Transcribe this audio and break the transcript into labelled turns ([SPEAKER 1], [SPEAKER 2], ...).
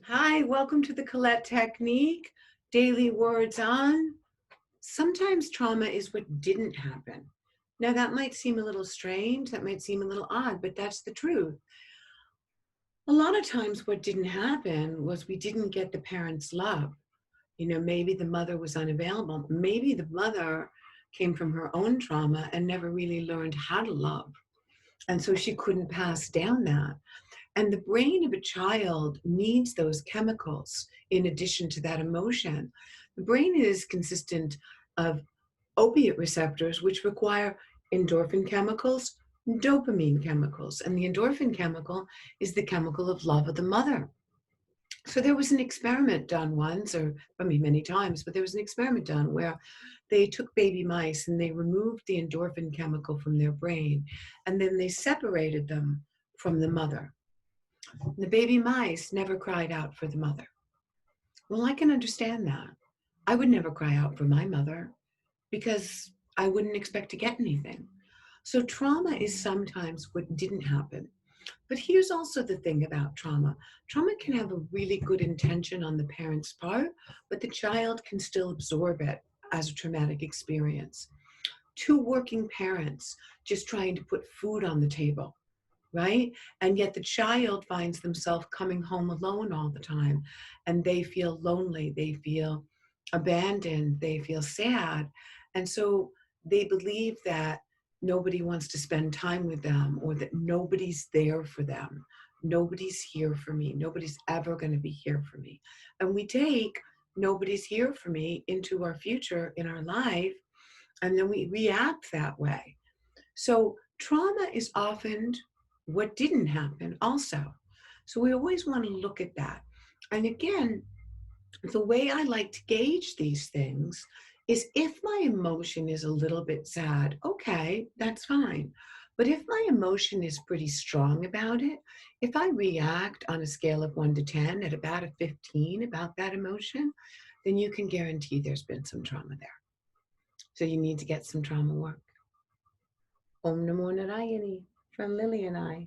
[SPEAKER 1] Hi, welcome to the Colette Technique. Daily words on. Sometimes trauma is what didn't happen. Now, that might seem a little strange, that might seem a little odd, but that's the truth. A lot of times, what didn't happen was we didn't get the parents' love. Maybe the mother was unavailable. Maybe the mother came from her own trauma and never really learned how to love. And so she couldn't pass down that. And the brain of a child needs those chemicals in addition to that emotion. The brain is consistent of opiate receptors, which require endorphin chemicals, dopamine chemicals. And the endorphin chemical is the chemical of love of the mother. So there was an experiment done once, or I mean many times, but there was an experiment done where they took baby mice and they removed the endorphin chemical from their brain, and then they separated them from the mother. The baby mice never cried out for the mother. Well, I can understand that. I would never cry out for my mother because I wouldn't expect to get anything. So trauma is sometimes what didn't happen. But here's also the thing about trauma. Trauma can have a really good intention on the parent's part, but the child can still absorb it as a traumatic experience. Two working parents just trying to put food on the table, right? And yet the child finds themselves coming home alone all the time, and they feel lonely, they feel abandoned, they feel sad. And so they believe that nobody wants to spend time with them or that nobody's there for them. Nobody's here for me. Nobody's ever going to be here for me. And we take nobody's here for me into our future in our life, and then we react that way. So trauma is often what didn't happen also. So we always want to look at that. And again, the way I like to gauge these things is if my emotion is a little bit sad, okay, that's fine. But if my emotion is pretty strong about it, if I react on a scale of 1 to 10 at about a 15 about that emotion, then you can guarantee there's been some trauma there. So you need to get some trauma work. Om Namo Narayani from Lily and I.